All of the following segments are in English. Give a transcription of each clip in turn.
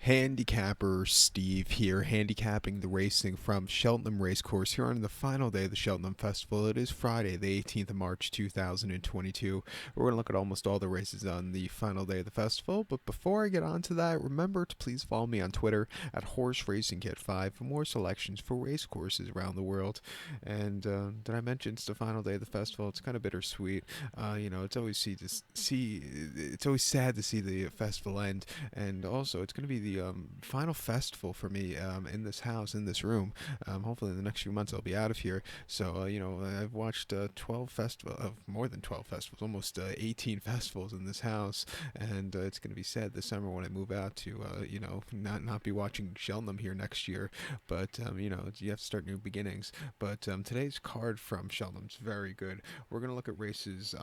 Handicapper Steve here, handicapping the racing from Cheltenham Racecourse here on the final day of the Cheltenham Festival. It is Friday, the 18th of March, 2022. We're going to look at almost all the races on the final day of the festival, but before I get on to that, remember to please follow me on Twitter at Horse Racing Kit 5 for more selections for racecourses around the world. And did I mention it's the final day of the festival? It's kind of bittersweet. It's always it's always sad to see the festival end, and also it's going to be the final festival for me in this house, in this room. Hopefully in the next few months I'll be out of here. So, I've watched 12 festivals, more than 12 festivals, almost 18 festivals in this house. And it's going to be sad this summer when I move out to, not be watching Cheltenham here next year. But, you have to start new beginnings. But today's card from Cheltenham's very good. We're going to look at races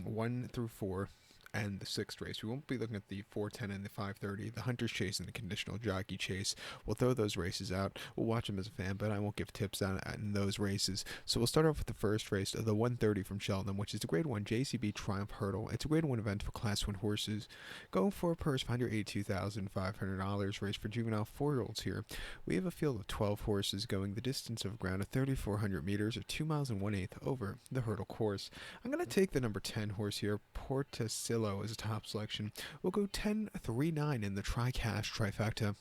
1 through 4. And the sixth race. We won't be looking at the 410 and the 530, the Hunter's Chase and the Conditional Jockey Chase. We'll throw those races out. We'll watch them as a fan, but I won't give tips on those races. So we'll start off with the first race, the 130 from Cheltenham, which is the Grade 1 JCB Triumph Hurdle. It's a Grade 1 event for Class 1 horses. Going for a purse of $182,500. Race for juvenile 4-year-olds here. We have a field of 12 horses going the distance of ground of 3,400 meters or 2 miles and 1/8 over the hurdle course. I'm going to take the number 10 horse here, Portacillo, as a top selection. We'll go 10-3-9 in the trifecta.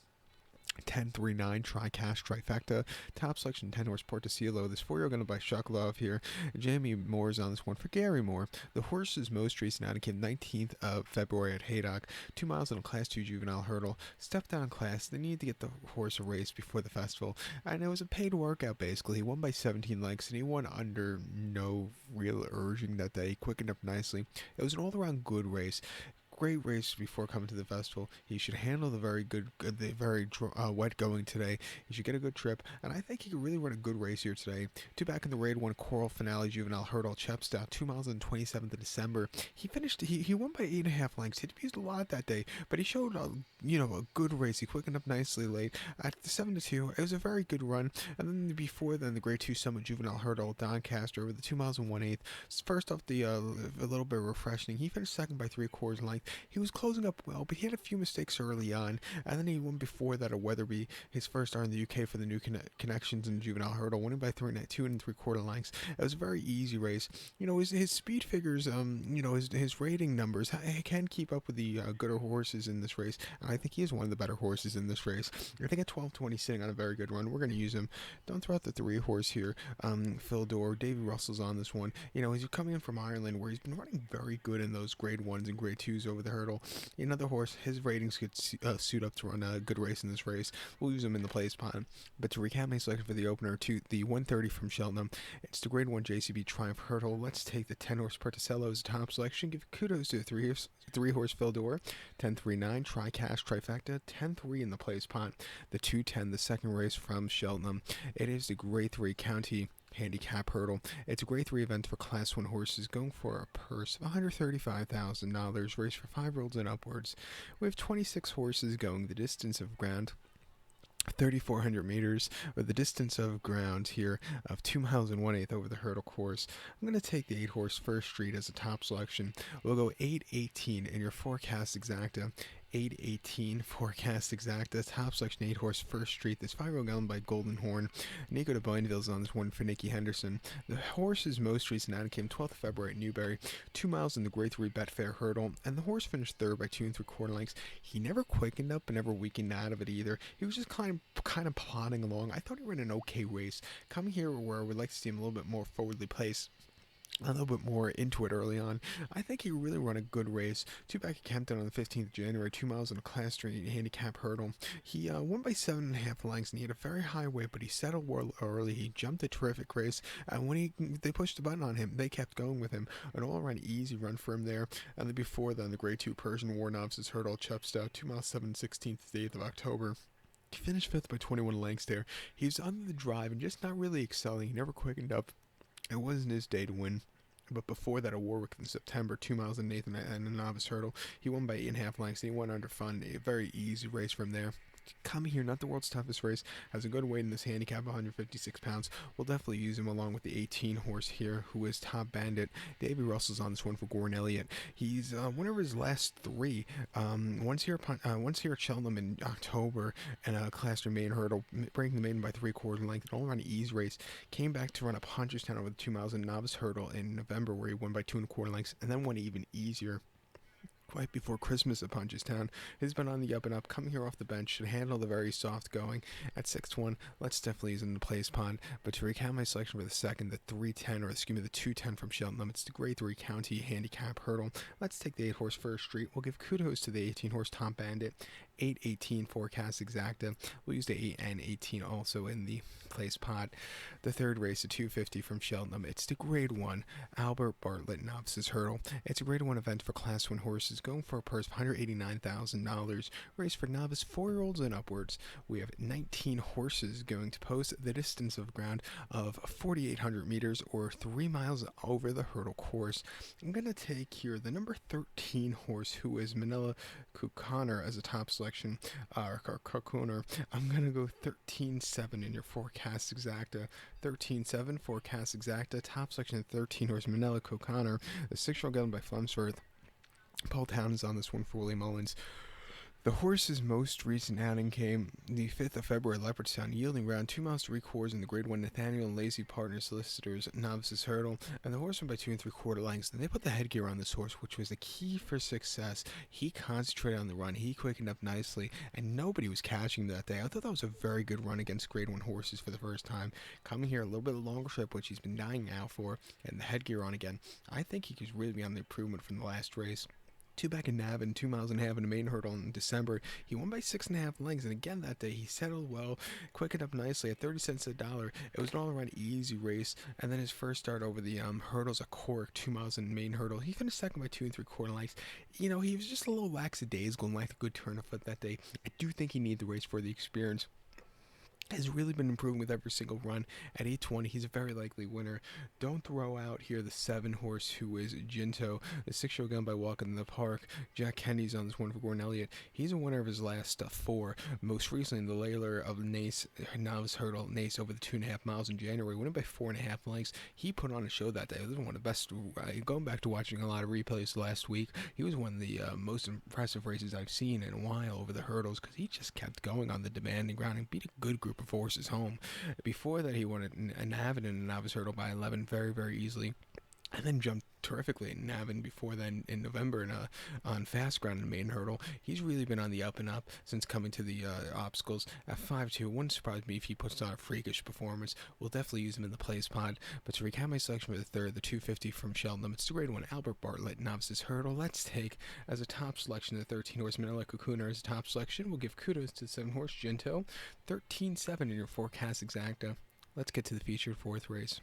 10-3-9 tri-cash trifecta. Top selection 10 horse Portacillo. This 4-year-old going to by Shuklov here. Jamie Moore's on this one for Gary Moore. The horse's most recent outing came 19th of February at Haydock. 2 miles on a Class 2 juvenile hurdle. Stepped down class. They needed to get the horse a race before the festival. And it was a paid workout basically. He won by 17 lengths and he won under no real urging that day. He quickened up nicely. It was an all-around good race. Great race before coming to the festival. He should handle the very wet going today. He should get a good trip, and I think he could really run a good race here today. Two back in the Grade 1 Coral Finale Juvenile Hurdle, Chepstow, 2 miles on 27th of December. He finished. He won by 8.5 lengths. He abused a lot that day, but he showed a good race. He quickened up nicely late at the 7-2. It was a very good run. And then before then, the Grade 2 Summit Juvenile Hurdle, Doncaster, over the 2 miles and 1/8. First off, a little bit refreshing. He finished second by 3/4 length. He was closing up well, but he had a few mistakes early on, and then he won before that at Weatherby, his first start in the UK for the new connections in juvenile hurdle, winning by 2 3/4 lengths. It was a very easy race. His speed figures, his rating numbers, he can keep up with the gooder horses in this race, and I think he is one of the better horses in this race. I think at 12:20 sitting on a very good run. We're going to use him. Don't throw out the 3 horse here. Phil Dorr, Davy Russell's on this one. He's coming in from Ireland, where he's been running very good in those Grade 1s and Grade 2s over the hurdle. Another horse, his ratings could suit up to run a good race in this race. We'll use him in the play spot. But to recap my selection for the opener, to the 130 from Cheltenham, it's the Grade 1 JCB Triumph Hurdle. Let's take the 10 horse Portacillo as a top selection. Give kudos to the 3 horse Phil Dorr. 10-3-9 tri-cash trifecta. 10-3 in the play spot. The 210, the second race from Cheltenham. It is the Grade 3 County Handicap Hurdle. It's a Grade 3 event for Class 1 horses going for a purse of $135,000. Race for 5-year-olds and upwards. We have 26 horses going the distance of ground 3,400 meters, with the distance of ground here of 2 miles and 1/8 over the hurdle course. I'm going to take the 8 horse First Street as a top selection. We'll go 8-18 in your forecast exacta. 8-18 forecast exacta. Top selection 8 horse First Street. This 5-year-old gallon by Golden Horn. Nico de Boinville's on this one for Nicky Henderson. The horse's most recent outing came 12th of February at Newbury. 2 miles in the Grade 3 Betfair Hurdle, and the horse finished third by 2 3/4 lengths. He never quickened up and never weakened out of it either. He was just kind of plodding along. I thought he ran an okay race. Coming here where I would like to see him a little bit more forwardly placed, a little bit more into it early on, I think he really run a good race. 2 back at Kempton on the 15th of January, 2 miles on a Class 3 Handicap Hurdle. He won by 7.5 lengths, and he had a very high weight, but he settled well early. He jumped a terrific race, and when they pushed the button on him, they kept going with him. An all-around easy run for him there. And then before then, the Grade 2 Persian War Novices Hurdle, Chepstow, 2 miles 7/16 to the 8th of October. He finished 5th by 21 lengths there. He was under the drive and just not really excelling. He never quickened up. It wasn't his day to win. But before that, at Warwick in September, 2 miles and 8th and a novice hurdle, he won by 8.5 lengths, and he went under fun. A very easy race from there. Coming here, not the world's toughest race, has a good weight in this handicap, 156 pounds. We'll definitely use him along with the 18 horse here, who is Top Bandit. Davey Russell's on this one for Gordon Elliott. He's winner of his last three. Once here at Cheltenham in October, and a Class 3 main hurdle, breaking the maiden by 3/4 length, an all-around ease race. Came back to run up Punchestown over the 2 miles in Novice Hurdle in November, where he won by 2 1/4 lengths, and then went even easier right before Christmas at Punchestown. He's been on the up and up, coming here off the bench, should handle the very soft going at 6-1. Let's definitely use him in the place pond. But to recount my selection for the second, the 210 from Cheltenham, it's the Grade 3 County Handicap Hurdle. Let's take the 8 horse First Street. We'll give kudos to the 18 horse Top Bandit. 8-18 forecast exacta. We'll use the 8 and 18 also in the place pot. The third race, the 250 from Cheltenham. It's the Grade 1 Albert Bartlett Novices Hurdle. It's a Grade 1 event for Class 1 horses, going for a purse of $189,000. Race for novice 4-year-olds and upwards. We have 19 horses going to post the distance of ground of 4,800 meters or 3 miles over the hurdle course. I'm going to take here the number 13 horse, who is Manila Kukaner, as a top selection, or Kukaner. I'm going to go 13-7 in your forecast exacta. 13-7 forecast exacta. Top selection 13 horse Manila Kukaner. The 6-year-old gelding by Flemsworth. Paul Town is on this one for Willie Mullins. The horse's most recent outing came the 5th of February at Leopardstown, yielding around 2 miles 3/4 in the Grade 1 Nathaniel and Lazy Partner Solicitors Novices Hurdle, and the horse went by 2 3/4 lengths. And they put the headgear on this horse, which was the key for success. He concentrated on the run, he quickened up nicely, and nobody was catching that day. I thought that was a very good run against Grade 1 horses for the first time. Coming here a little bit longer trip, which he's been dying out for, and the headgear on again. I think he could really be on the improvement from the last race. 2 back in Navan, 2 miles and a half in the main hurdle in December. He won by 6.5 lengths, and again that day he settled well, quickened up nicely at 30 cents a dollar. It was an all-around easy race, and then his first start over the hurdles at Cork, 2 miles in the main hurdle. He finished second by 2 3/4 lengths. You know, he was just a little lackadaisical and lacked a good turn of foot that day. I do think he needed the race for the experience. Has really been improving with every single run. At 8:20, he's a very likely winner. Don't throw out here the 7 horse, who is Ginto, the 6-year-old gun by Walking in the Park. Jack Kennedy's on this one for Gordon Elliott. He's a winner of his last 4. Most recently in the Layler of Nace Novice Hurdle, Nace over the 2.5 miles in January, winning by 4.5 lengths. He put on a show that day. This was one of the best. Going back to watching a lot of replays last week, he was one of the most impressive races I've seen in a while over the hurdles, because he just kept going on the demanding ground and beat a good group of horses home. Before that, he won at Navan in a Novice Hurdle by 11 very, very easily, and then jumped terrifically in Navan before then in November on fast ground in the main hurdle. He's really been on the up and up since coming to the obstacles. At 5-2, wouldn't surprise me if he puts on a freakish performance. We'll definitely use him in the place pod. But to recap my selection for the third, the 250 from Cheltenham, it's the Grade 1 Albert Bartlett Novices Hurdle. Let's take as a top selection the 13 horse Manila Kukaner as a top selection. We'll give kudos to the 7 horse Ginto. 13-7 in your forecast exacta. Let's get to the featured fourth race.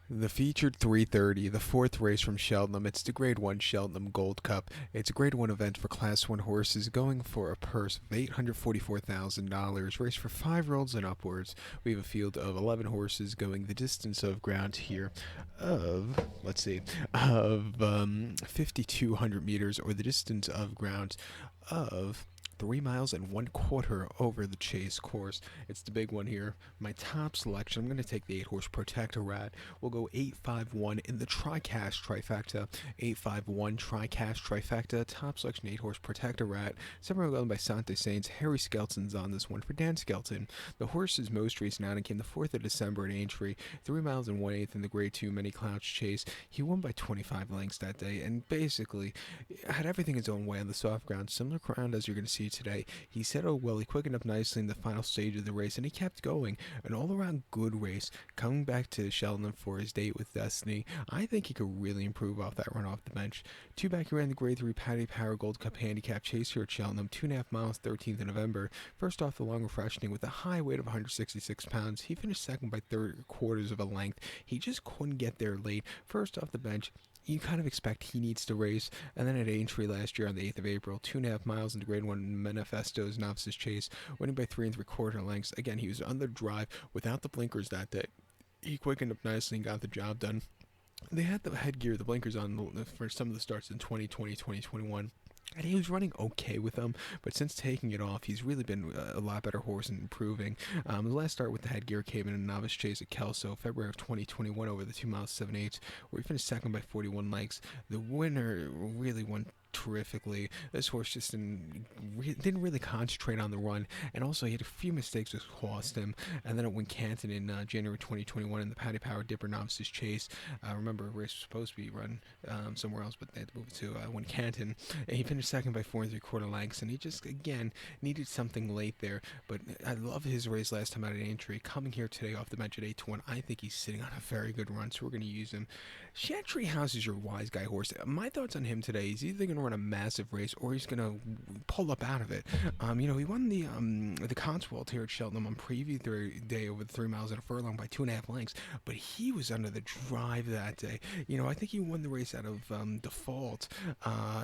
The featured 330, the fourth race from Cheltenham. It's the Grade 1 Cheltenham Gold Cup. It's a Grade 1 event for Class 1 horses, going for a purse of $844,000. Race for 5-year-olds and upwards. We have a field of 11 horses going the distance of ground here of, 5,200 meters, or the distance of ground of 3 miles and 1/4 over the chase course. It's the big one here. My top selection, I'm going to take the 8 horse Protectorat. We'll go 8-5-1 in the Tricast Trifecta. 8-5-1 Tricast Trifecta. Top selection 8 horse Protectorat. 7 by Sante Saints. Harry Skelton's on this one for Dan Skelton. The horse's most recent outing came the 4th of December at Aintree. 3 miles and 1/8 in the Grade 2 Many Clouch Chase. He won by 25 lengths that day, and basically had everything his own way on the soft ground. Similar ground as you're going to see today. He settled well, he quickened up nicely in the final stage of the race, and he kept going. An all-around good race. Coming back to Cheltenham for his date with Destiny, I think he could really improve off that run off the bench. 2 back, he ran the Grade 3 Paddy Power Gold Cup Handicap Chase here at Cheltenham, 2.5 miles, 13th of November. First off the long refreshing with a high weight of 166 pounds. He finished second by 3/4 of a length. He just couldn't get there late. First off the bench, you kind of expect he needs to race. And then at Aintree last year on the 8th of April, 2.5 miles into Grade 1 Manifesto's Novices Chase, winning by 3 3/4 lengths. Again, he was on the drive without the blinkers that day. He quickened up nicely and got the job done. They had the headgear, the blinkers on for some of the starts in 2020, 2021. And he was running okay with them, but since taking it off, he's really been a lot better horse and improving. The last start with the headgear came in a novice chase at Kelso, February of 2021, over the 2 miles 7/8, where he finished second by 41 lengths. The winner really won terrifically. This horse just didn't really concentrate on the run, and also he had a few mistakes which cost him. And then at Wincanton in January 2021 in the Paddy Power Dipper Novices Chase, remember, the race was supposed to be run somewhere else, but they had to move it to Wincanton. And he finished second by 4 3/4 lengths, and he just, again, needed something late there. But I love his race last time out at Aintree. Coming here today off the bench at 8-1, I think he's sitting on a very good run, so we're going to use him. Chantry House is your wise guy horse. My thoughts on him today, he's either going to run a massive race or he's going to pull up out of it. He won the Cotswold here at Cheltenham on preview day over the 3 miles and a furlong by 2.5 lengths, but he was under the drive that day. I think he won the race out of default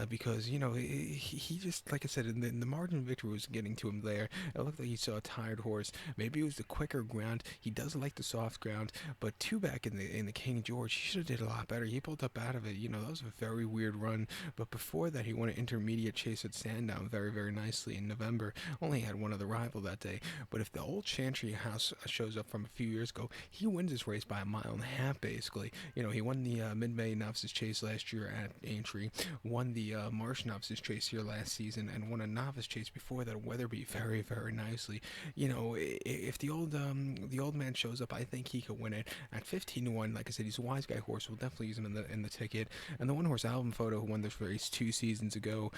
because, he just, like I said, the margin of victory was getting to him there. It looked like he saw a tired horse. Maybe it was the quicker ground. He does like the soft ground, but two back in the King George, he should have did a lot better. He pulled up out of it. That was a very weird run. But before that, he won an intermediate chase at Sandown very, very nicely in November. Only had one other rival that day. But if the old Chantry House shows up from a few years ago, he wins this race by 1.5 miles, basically. He won the Mid-May Novices Chase last year at Aintree, won the Marsh Novices Chase here last season, and won a novice chase before that at Weatherby very, very nicely. If the old man shows up, I think he could win it at 15-1. Like I said, he's a wise guy horse. We'll definitely use him in the ticket. And the one horse Album Photo, who won this race 2 seasons ago,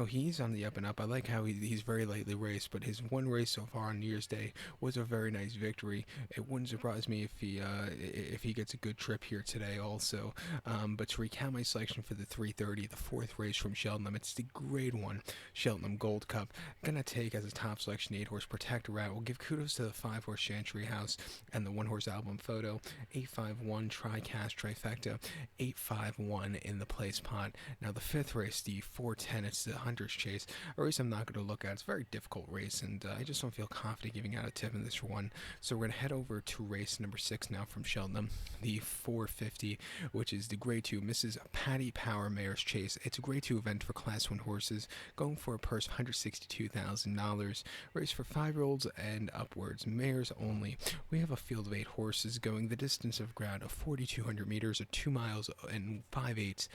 he's on the up and up. I like how he's very lightly raced, but his one race so far on New Year's Day was a very nice victory. It wouldn't surprise me if he gets a good trip here today also. But to recount my selection for the 3:30, the 4th race from Cheltenham, it's the Grade 1 Cheltenham Gold Cup. I'm going to take as a top selection 8-horse Protector Rat. We'll give kudos to the 5-horse Chantry House and the 1-horse Album Photo. 8-5-1 Tricast Trifecta. 8-5-1 in the place pot. Now the 5th race, the 4:10, it's the Hunter's Chase, a race I'm not going to look at. It's a very difficult race, and I just don't feel confident giving out a tip in this one. So we're going to head over to race number 6 now from Cheltenham, the 450, which is the Grade 2 Mrs. Paddy Power Mare's Chase. It's a Grade 2 event for Class 1 horses, going for a purse of $162,000. Race for 5-year-olds and upwards, mares only. We have a field of 8 horses going the distance of ground of 4,200 meters or 2 miles and 5/8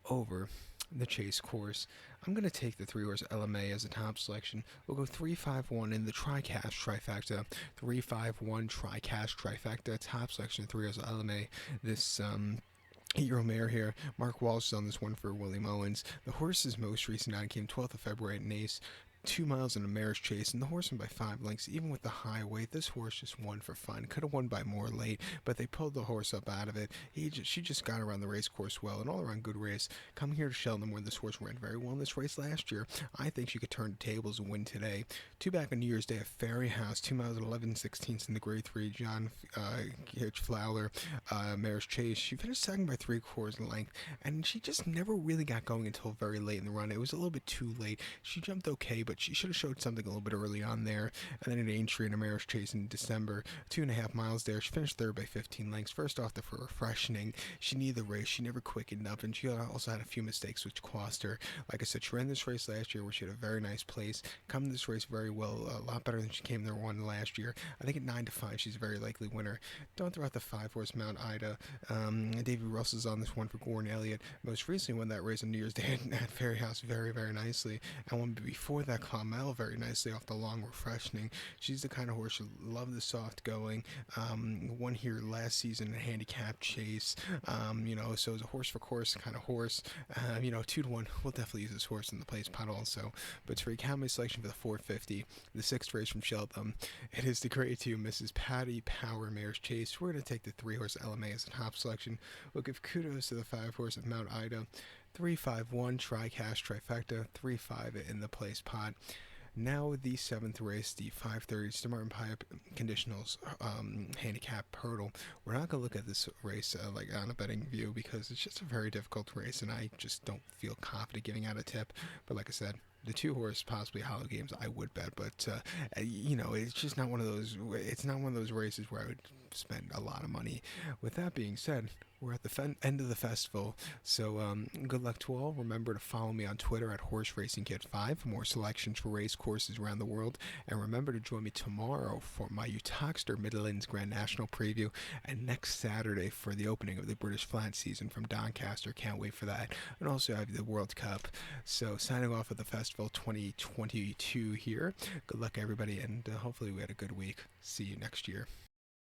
over the chase course. I'm going to take the 3-horse LMA as a top selection. We'll go 3-5-1 in the Tricast Trifecta. 3-5-1 Tricast Trifecta, top selection 3-horse LMA. This 8-year-old mare here. Mark Walsh is on this one for William Owens. The horse's most recent outing came 12th of February at Nace. 2 miles in a mare's chase, and the horse won by 5 lengths. Even with the high weight, this horse just won for fun. Could have won by more late, but they pulled the horse up out of it. She just got around the race course well, an all-around good race. Coming here to Cheltenham, where this horse ran very well in this race last year, I think she could turn the tables and win today. 2 back on New Year's Day at Ferry House, 2 miles and 11/16 in the Grade 3 John Hitch Fowler mare's chase. She finished second by 3/4 length, and she just never really got going until very late in the run. It was a little bit too late. She jumped okay, but she should have showed something a little bit early on there. And then at Aintree in a mare's chase in December, 2.5 miles there. She finished third by 15 lengths. First off, for refreshing, she needed the race. She never quickened up, and she also had a few mistakes which cost her. Like I said, she ran this race last year where she had a very nice place. Come to this race very well, a lot better than she came there one last year. I think at 9-5, she's a very likely winner. Don't throw out the 5-horse Mount Ida. Davy Russell's on this one for Gordon Elliott. Most recently won that race on New Year's Day at Ferry House very, very nicely. And one before that, Clomel very nicely off the long refreshing. She's the kind of horse you love the soft going. Won here last season in a handicap chase. So it's a horse for course kind of horse. 2-1. We'll definitely use this horse in the place pot also. But to recount my selection for the 450, the 6th race from Cheltenham, it is the Grade 2 Mrs. Paddy Power Mare's Chase. We're going to take the 3-horse LMA as a top selection. We'll give kudos to the 5-horse of Mount Ida. 3-5-1 Tricast Trifecta. 3-5 in the place pot. Now the 7th race, the 5:30 St. Martin Pipe Conditionals Handicap Hurdle. We're not going to look at this race like on a betting view because it's just a very difficult race, and I just don't feel confident giving out a tip. But like I said, the 2-horse, possibly Hollow Games, I would bet, but it's just not one of those. It's not one of those races where I would spend a lot of money. With that being said, we're at the end of the festival, so good luck to all. Remember to follow me on Twitter at HorseRacingKid5 for more selections for race courses around the world, and remember to join me tomorrow for my Uttoxeter Midlands Grand National preview, and next Saturday for the opening of the British Flat season from Doncaster. Can't wait for that. And also I have the World Cup. So signing off at the festival 2022 here. Good luck everybody, and hopefully we had a good week. See you next year.